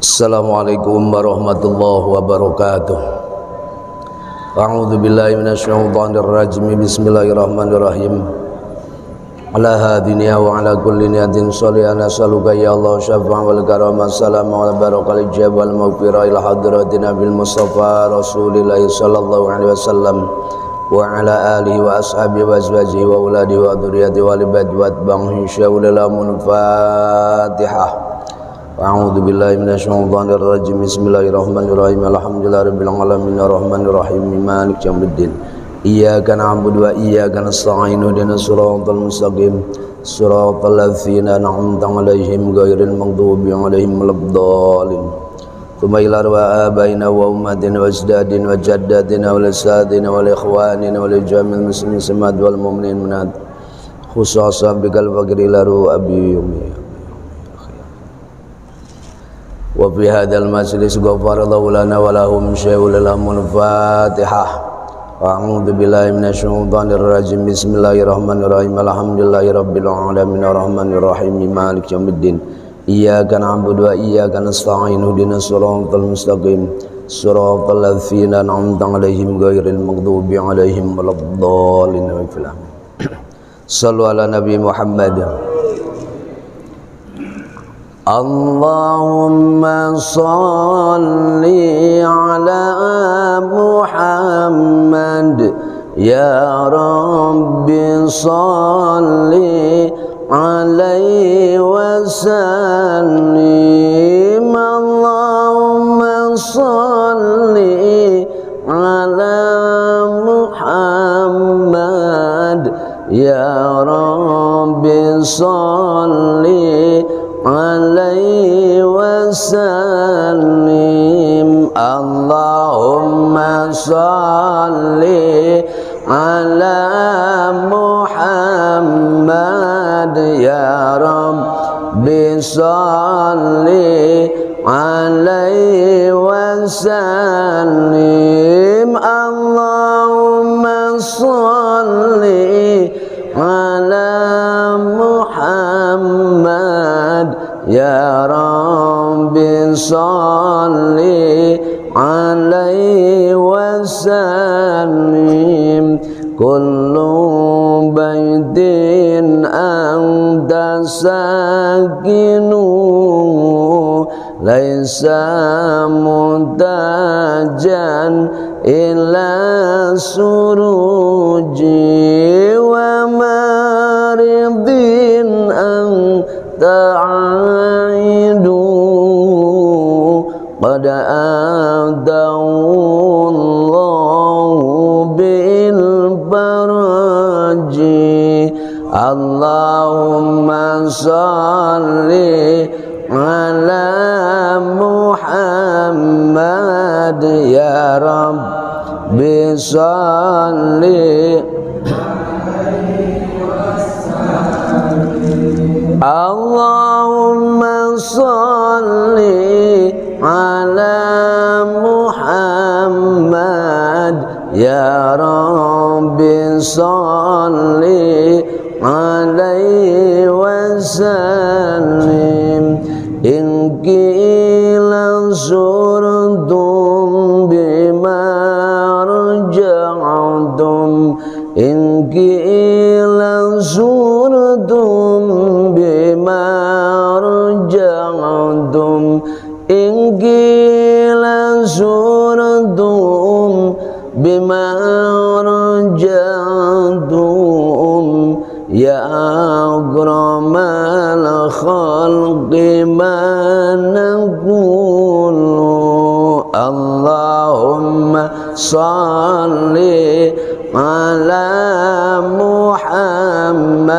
Assalamualaikum warahmatullahi wabarakatuh. A'udzu billahi minasyaitonir rajim. Bismillahirrahmanirrahim. Ala hadiniya wa ala kulli niyatin sholihan as'aluka ya Allah syafa'a wal karamah salamu ala barakal ijab wal maghfirah ila hadratin nabil mustafa Rasulillah sallallahu alaihi wasallam wa ala alihi wa ashabihi wa azwajihi wa auladihi wa dzurriyyatihi wa libad wa atba'ihim syawlalamul Fatihah. A'udzu billahi minasyaitonir rajim. Bismillahirrahmanirrahim. Alhamdulillahirabbil alamin arrahmanir rahim maliki yaumiddin. Iyyaka na'budu wa iyyaka nasta'in ihdinas siratal mustaqim siratal ladzina an'amta 'alaihim ghairil maghdubi 'alaihim waladdallin. Tsumma ila abaina wa ummatina wa ajdadina wa jaddatina wa lisadina wa ikhwanina wa lijamil muslimin samad wal mu'minin minad khususan bikal faqri laru abi ummi. Wa fi hadzal majlis ghafarallahu lana wa lahum syai'ul lamul Fatihah. A'udzu billahi minasyaitonir rajim. Bismillahirrahmanirrahim. Alhamdulillahirabbil alamin arrahmanir rahim maliki yaumiddin. Iyyaka na'budu wa iyyaka nasta'in ihdinas siratal mustaqim siratal ladzina an'amta 'alaihim ghairil maghdubi 'alaihim waladdallin. Shallu ala nabi Muhammad. Allahumma salli ala Muhammad ya Rabbi salli alaihi wa sallim. Allahumma salli ala Muhammad ya Rabbi salli alaihi wasallim. Allahumma salli ala Muhammad ya Rabbi salli alaihi wasallim. Allahumma salli ala Muhammad ya Rabbi salli alaihi wasallim. Kullu baitin anta sakinu laisa mutajan illa suruji wa maridin ta'aidu qad adawallahu bil faraji. Allahumma salli ala Muhammad ya Rabbi salli. Allahumma salli ala Muhammad ya Rabbi salli alaihi wasallim. In qila zurtum bima raja'tum in qila zurtum bima raja'tum in qila zurtum bima raja'tum ya akramal khalqi ma naqulu. Allahumma salli ala Muhammad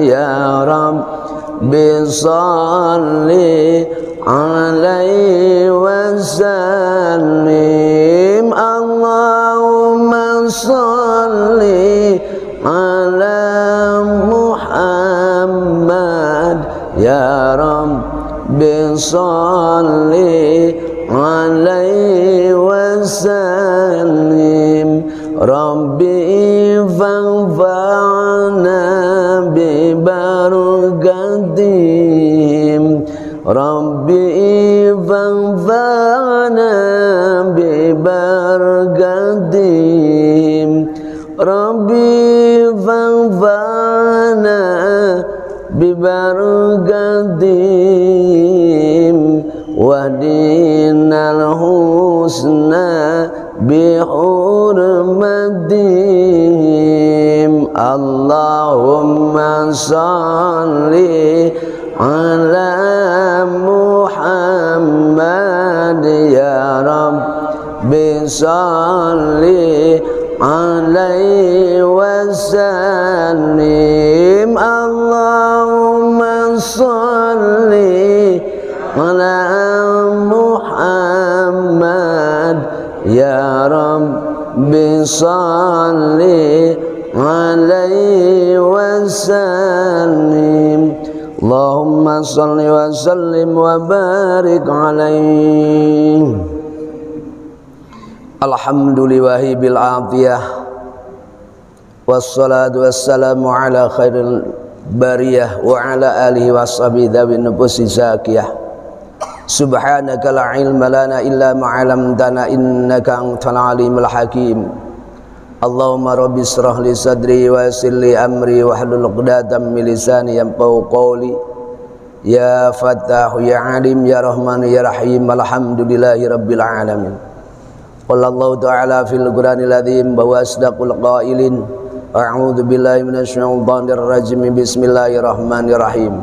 ya Rabbi salli alaihi wasallim. Allahumma salli ala Muhammad ya Rabbi salli alaihi wasallim. Rabbi fanfa'na bi barakatihim Rabbi القديم واهدنا الحسنى بحرمتهم اللهم صل على محمد يا رب صل عليه وسلم اللهم صل على محمد يا رب صل عليه وسلم اللهم صل وسلم وبارك عليه alhamdulillahi bil afiyah wassalatu wassalamu ala khairil bariyah wa ala alihi washabihi dzawin nufusi zakiyah subhanaka la ilma lana illa ma 'allamtana innaka antal alimul hakim Allahumma rabbi israh li sadri wa yassir li amri wahlul 'uqdatam min lisani yafqahu qawli ya Fattahu ya Alim ya Rahman ya Rahim alhamdulillahi rabbil alamin Wallahu ta'ala fil Qur'anil azim wa asdaqul qailin a'udzu billahi minasyaitonir rajim bismillahirrahmanirrahim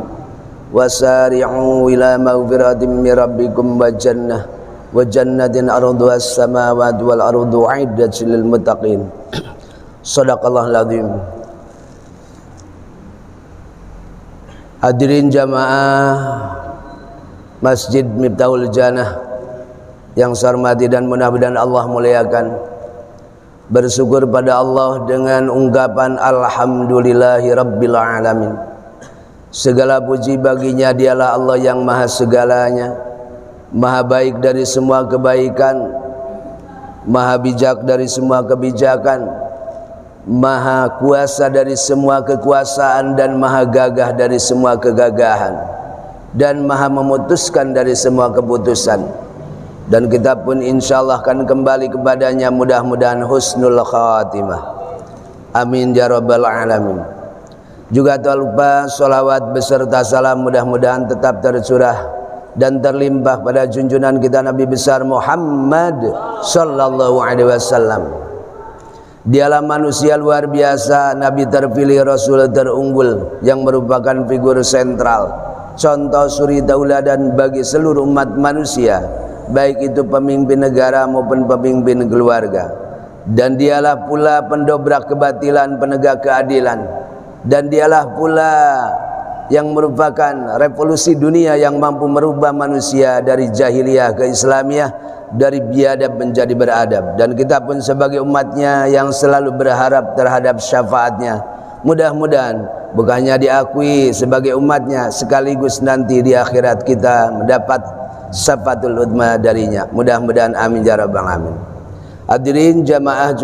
wasari'u ila maghfiratin min rabbikum wa jannatin arduha as-samawati wal ardu 'iddat lil muttaqin sadaqallahul azim. Hadirin jamaah Masjid Miftahul Jannah yang saya hormati dan mudah-mudahan Allah muliakan, bersyukur pada Allah dengan ungkapan alhamdulillahi rabbil alamin. Segala puji baginya, dialah Allah yang maha segalanya, maha baik dari semua kebaikan, maha bijak dari semua kebijakan, maha kuasa dari semua kekuasaan, dan maha gagah dari semua kegagahan, dan maha memutuskan dari semua keputusan. Dan kita pun insyaallah akan kembali kepadanya, mudah-mudahan husnul khatimah, amin ya rabbal alamin. Juga tak lupa salawat beserta salam mudah-mudahan tetap tercurah dan terlimpah pada junjungan kita Nabi besar Muhammad sallallahu alaihi wasallam. Dialah manusia luar biasa, Nabi terpilih, Rasul terunggul, yang merupakan figur sentral, contoh suri tauladan bagi seluruh umat manusia, baik itu pemimpin negara maupun pemimpin keluarga. Dan dialah pula pendobrak kebatilan, penegak keadilan, dan dialah pula yang merupakan revolusi dunia yang mampu merubah manusia dari jahiliyah ke Islamiyah, dari biadab menjadi beradab. Dan kita pun sebagai umatnya yang selalu berharap terhadap syafaatnya, mudah-mudahan bukannya diakui sebagai umatnya, sekaligus nanti di akhirat kita mendapat syafaatul udma darinya, mudah-mudahan amin ya rabbal alamin. Hadirin jamaah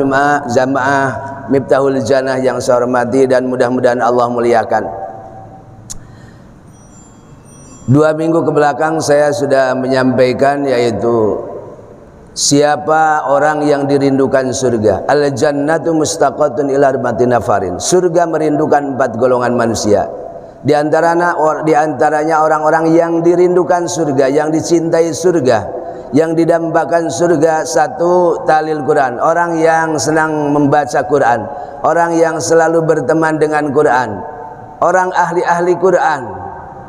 Miftahul Jannah yang saya hormati dan mudah-mudahan Allah muliakan. 2 minggu ke belakang saya sudah menyampaikan, yaitu siapa orang yang dirindukan surga. Al jannatu mustaqatun ila arba'ati nafarin. Surga merindukan 4 golongan manusia. Di antaranya orang-orang yang dirindukan surga, yang dicintai surga, yang didambakan surga. 1, talil Quran, orang yang senang membaca Quran, orang yang selalu berteman dengan Quran, orang ahli-ahli Quran.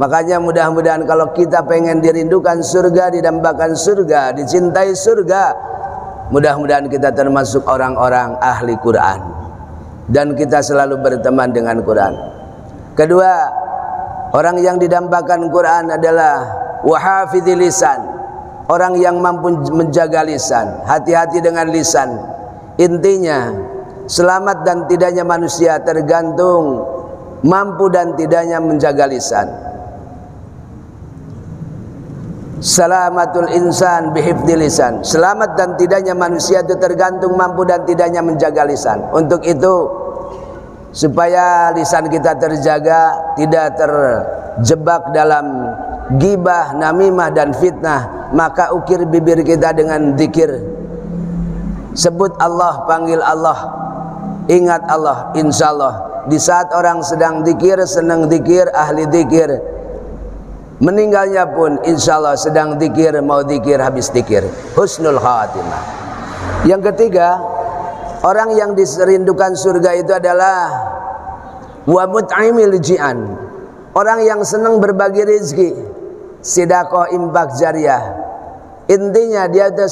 Makanya mudah-mudahan kalau kita pengen dirindukan surga, didambakan surga, dicintai surga, mudah-mudahan kita termasuk orang-orang ahli Quran dan kita selalu berteman dengan Quran. Kedua, orang yang didambakan Quran adalah wahafidhil lisan, orang yang mampu menjaga lisan. Hati-hati dengan lisan. Intinya, selamat dan tidaknya manusia tergantung mampu dan tidaknya menjaga lisan. Salamatul insan bihifdil lisan. Selamat dan tidaknya manusia itu tergantung mampu dan tidaknya menjaga lisan. Untuk itu, supaya lisan kita terjaga, tidak terjebak dalam gibah, namimah dan fitnah, maka ukir bibir kita dengan zikir. Sebut Allah, panggil Allah, ingat Allah. Insyaallah di saat orang sedang zikir, senang zikir, ahli zikir, meninggalnya pun insyaallah sedang zikir, mau zikir habis zikir, husnul khatimah. Yang ketiga, orang yang dirindukan surga itu adalah wa mut'imil ji'an, orang yang senang berbagi rezeki, sedekah, infak jariyah. Intinya dia itu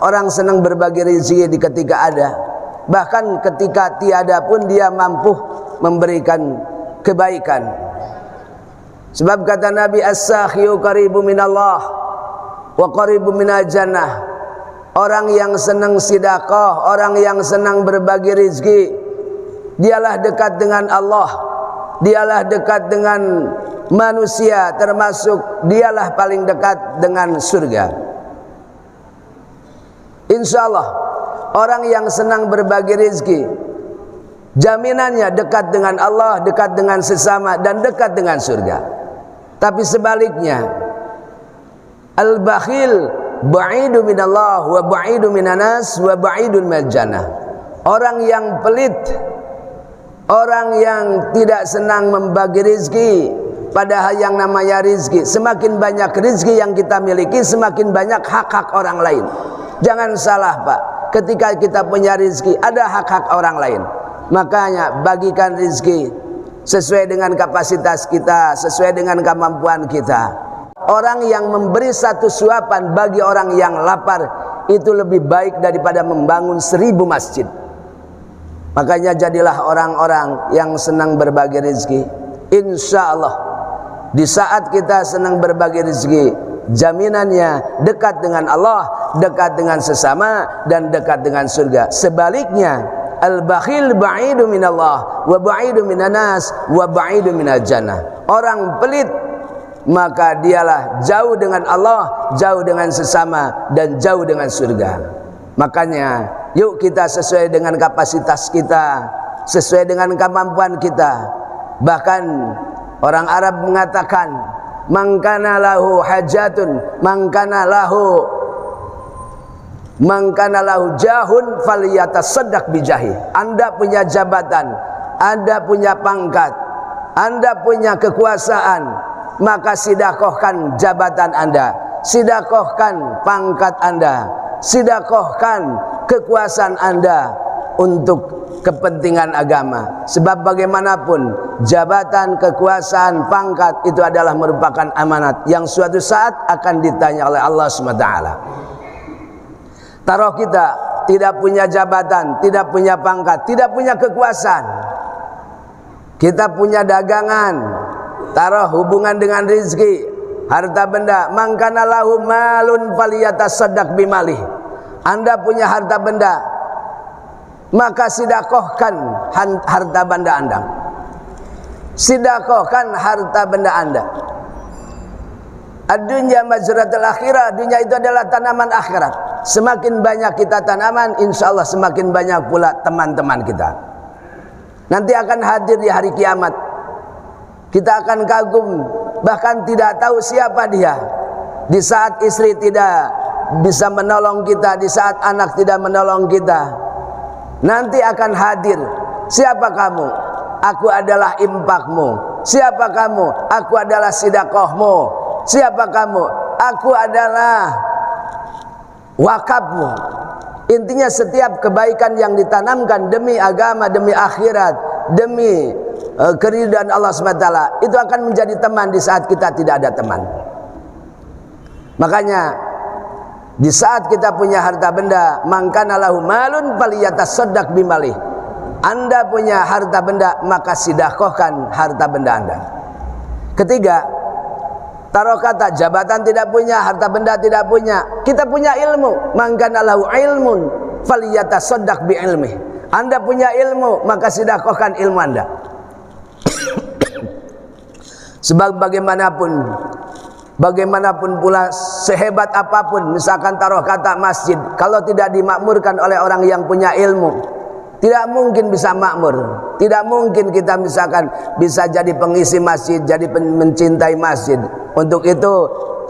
orang senang berbagi rezeki di ketika ada, bahkan ketika tiada pun dia mampu memberikan kebaikan. Sebab kata Nabi, as-sakhiyu qaribu minallah wa qaribu minal jannah. Orang yang senang sedekah, orang yang senang berbagi rezeki, dialah dekat dengan Allah, dialah dekat dengan manusia, termasuk dialah paling dekat dengan surga. Insyaallah orang yang senang berbagi rezeki, jaminannya dekat dengan Allah, dekat dengan sesama, dan dekat dengan surga. Tapi sebaliknya, al-bakhil ba'idu minallah wa ba'idu minanas wa ba'idun minal jannah. Orang yang pelit, orang yang tidak senang membagi rezeki, padahal yang namanya rezeki, semakin banyak rezeki yang kita miliki, semakin banyak hak-hak orang lain. Jangan salah Pak, ketika kita punya rezeki ada hak-hak orang lain. Makanya bagikan rezeki sesuai dengan kapasitas kita, sesuai dengan kemampuan kita. Orang yang memberi satu suapan bagi orang yang lapar itu lebih baik daripada membangun 1000 masjid. Makanya jadilah orang-orang yang senang berbagi rezeki. Insya Allah di saat kita senang berbagi rezeki, jaminannya dekat dengan Allah, dekat dengan sesama, dan dekat dengan surga. Sebaliknya, al-bakhil ba'idu minallah wa ba'idu minanas wa ba'idu minal jannah. Orang pelit maka dialah jauh dengan Allah, jauh dengan sesama, dan jauh dengan surga. Makanya yuk kita sesuai dengan kapasitas kita, sesuai dengan kemampuan kita. Bahkan orang Arab mengatakan, man kana lahu hajatun, man kana lahu jahun falyatasaddaq bijahi. Anda punya jabatan, Anda punya pangkat, Anda punya kekuasaan, maka sedekahkan jabatan Anda, sedekahkan pangkat Anda, sedekahkan kekuasaan Anda untuk kepentingan agama. Sebab bagaimanapun jabatan, kekuasaan, pangkat itu adalah merupakan amanat yang suatu saat akan ditanya oleh Allah SWT. Taruh kita tidak punya jabatan, tidak punya pangkat, tidak punya kekuasaan, kita punya dagangan, taruh hubungan dengan rezeki, harta benda, man kana lahu malun falyatasaddaq bimalih. Anda punya harta benda, maka sedekahkan harta benda Anda. Sedekahkan harta benda Anda. Ad-dunya mazratul akhirah, dunia itu adalah tanaman akhirat. Semakin banyak kita tanaman, insyaallah semakin banyak pula teman-teman kita. Nanti akan hadir di hari kiamat. Kita akan kagum, bahkan tidak tahu siapa dia. Di saat istri tidak bisa menolong kita, di saat anak tidak menolong kita, nanti akan hadir. Siapa kamu? Aku adalah infakmu. Siapa kamu? Aku adalah sedekahmu. Siapa kamu? Aku adalah wakafmu. Intinya setiap kebaikan yang ditanamkan demi agama, demi akhirat, demi keridhaan Allah SWT, itu akan menjadi teman di saat kita tidak ada teman. Makanya di saat kita punya harta benda, man kana lahu malun falyatasaddaq bimalih. Anda punya harta benda, maka sedekahkan harta benda Anda. Ketiga, taruh kata jabatan tidak punya, harta benda tidak punya, kita punya ilmu. Man kana lahu ilmun falyatasaddaq bi ilmih. Anda punya ilmu, maka sedekahkan ilmu Anda. Sebab bagaimanapun pula sehebat apapun, misalkan taruh kata masjid, kalau tidak dimakmurkan oleh orang yang punya ilmu, tidak mungkin bisa makmur. Tidak mungkin kita misalkan bisa jadi pengisi masjid, jadi mencintai masjid. Untuk itu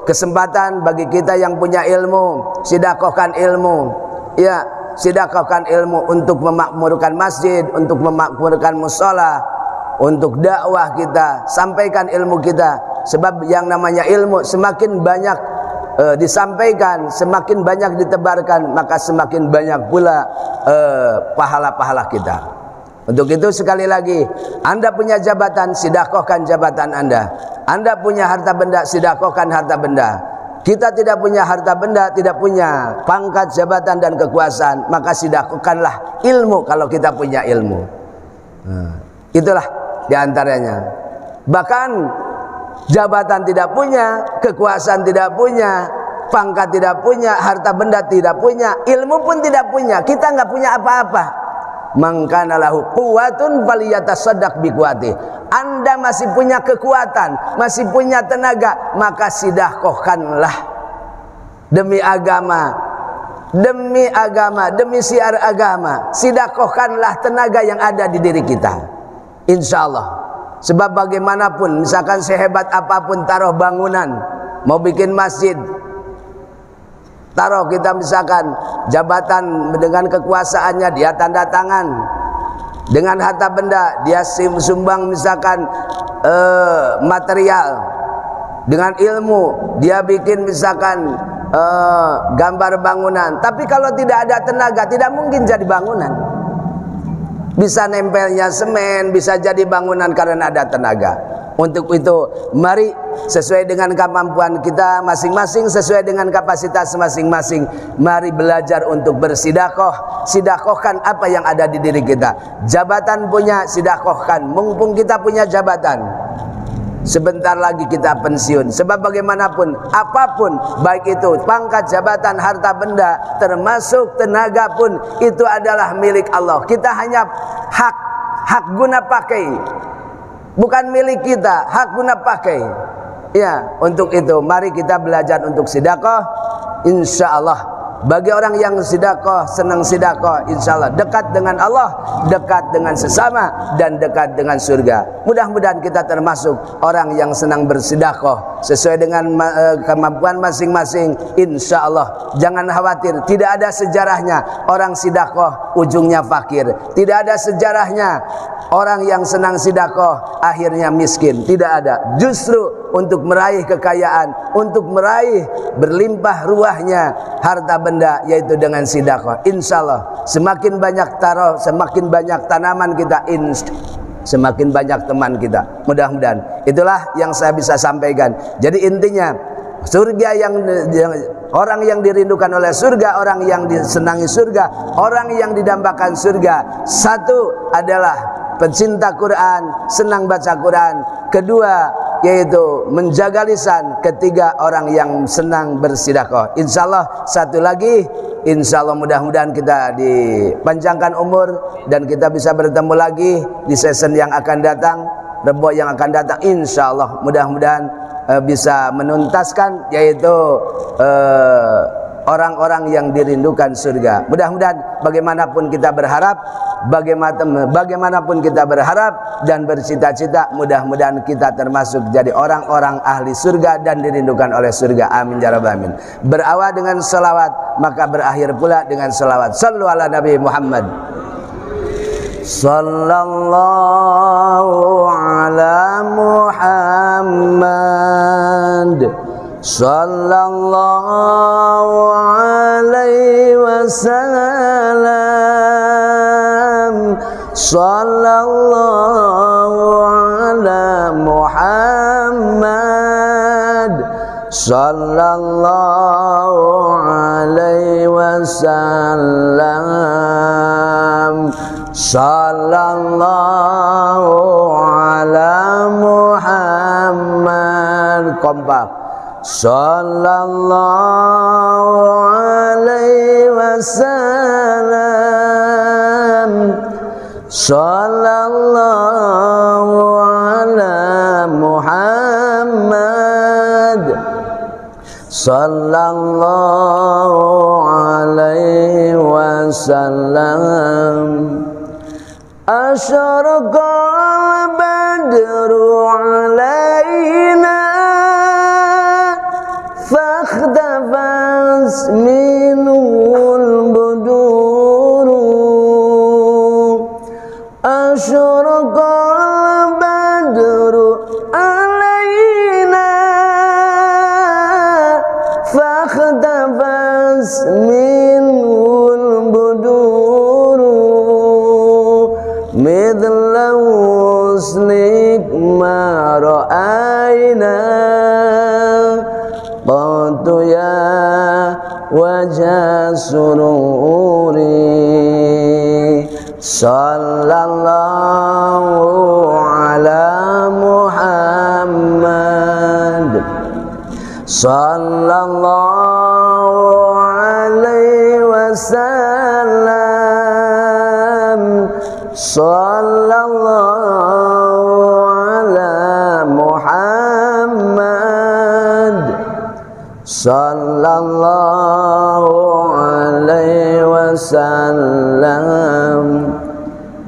kesempatan bagi kita yang punya ilmu, sedekahkan ilmu. Ya, sedekahkan ilmu untuk memakmurkan masjid, untuk memakmurkan mushola. untuk dakwah kita, sampaikan ilmu kita. Sebab yang namanya ilmu semakin banyak disampaikan, semakin banyak ditebarkan, maka semakin banyak pula pahala-pahala kita. Untuk itu sekali lagi, Anda punya jabatan, sedekahkan jabatan Anda. Anda punya harta benda, sedekahkan harta benda. Kita tidak punya harta benda, tidak punya pangkat, jabatan dan kekuasaan, maka sedekahkanlah ilmu kalau kita punya ilmu. Itulah diantaranya. Bahkan jabatan tidak punya, kekuasaan tidak punya, pangkat tidak punya, harta benda tidak punya, ilmu pun tidak punya. Kita nggak punya apa-apa. Man kana lahu quwwatun falyatasaddaq biquwati. Anda masih punya kekuatan, masih punya tenaga, maka sedekahkanlah demi agama, demi syiar agama. Sedekahkanlah tenaga yang ada di diri kita. Insyaallah. Sebab bagaimanapun, misalkan sehebat apapun taruh bangunan, mau bikin masjid, taruh kita misalkan jabatan dengan kekuasaannya dia tanda tangan, dengan harta benda dia sumbang misalkan material, dengan ilmu dia bikin misalkan gambar bangunan. Tapi kalau tidak ada tenaga tidak mungkin jadi bangunan. Bisa nempelnya semen, bisa jadi bangunan karena ada tenaga. Untuk itu mari sesuai dengan kemampuan kita masing-masing, sesuai dengan kapasitas masing-masing, mari belajar untuk bersedekah. Sedekahkan apa yang ada di diri kita. Jabatan punya, sedekahkan. Mumpung kita punya jabatan, sebentar lagi kita pensiun. Sebab bagaimanapun, apapun, baik itu pangkat, jabatan, harta benda, termasuk tenaga pun, itu adalah milik Allah. Kita hanya hak guna pakai, bukan milik kita, hak guna pakai. Ya, untuk itu mari kita belajar untuk sedekah. Insyaallah bagi orang yang sedekah, senang sedekah, insyaallah dekat dengan Allah, dekat dengan sesama, dan dekat dengan surga. Mudah-mudahan kita termasuk orang yang senang bersedekah sesuai dengan kemampuan masing-masing. Insyaallah jangan khawatir, tidak ada sejarahnya orang sedekah ujungnya fakir. Tidak ada sejarahnya orang yang senang sedekah akhirnya miskin. Tidak ada. Justru untuk meraih kekayaan, untuk meraih berlimpah ruahnya harta benda, yaitu dengan sedekah. Insyaallah semakin banyak taruh, semakin banyak tanaman kita, semakin banyak teman kita. Mudah-mudahan itulah yang saya bisa sampaikan. Jadi intinya surga yang orang yang dirindukan oleh surga, orang yang disenangi surga, orang yang didambakan surga. Satu adalah pencinta Quran, senang baca Quran. Kedua yaitu menjaga lisan. Ketiga orang yang senang bersedekah. Insyaallah satu lagi, insyaallah mudah-mudahan kita dipanjangkan umur dan kita bisa bertemu lagi di season yang akan datang, Rebo yang akan datang. Insyaallah mudah-mudahan bisa menuntaskan yaitu orang-orang yang dirindukan surga. Mudah-mudahan bagaimanapun kita berharap, bagaimanapun kita berharap dan bercita-cita, mudah-mudahan kita termasuk jadi orang-orang ahli surga dan dirindukan oleh surga. Amin ya rabbal alamin. Berawal dengan salawat, maka berakhir pula dengan salawat. Sallu ala Nabi Muhammad. Sallallahu ala Muhammad. Sallallahu alaihi wasallam. Sallallahu ala Muhammad. Sallallahu alaihi wasallam. Sallallahu ala Muhammad. Kompak. Sallallahu alaihi wasallam. Sallallahu ala Muhammad. Sallallahu alaihi wasallam. Asyraqal badru alaina fakhtafas minul buduru. Asyraqal minhul buduru mithla husnik ma ra'ayna qantu ya wajah sururi sallallahu ala Muhammad sallallahu alaihi wasallam sallallahu ala Muhammad sallallahu alaihi wasallam.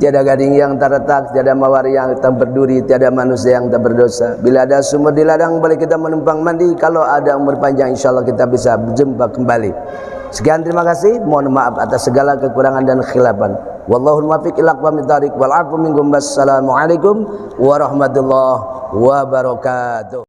Tiada gading yang terletak, tiada mawar yang tak berduri, tiada manusia yang tak berdosa. Bila ada sumur di ladang, boleh kita menumpang mandi. Kalau ada umur panjang, insyaAllah kita bisa berjumpa kembali. Sekian, terima kasih. Mohon maaf atas segala kekurangan dan khilafan. Wallahul muwaffiq ila aqwamit thariq wal 'afwu minkum. Wassalamualaikum warahmatullahi wabarakatuh.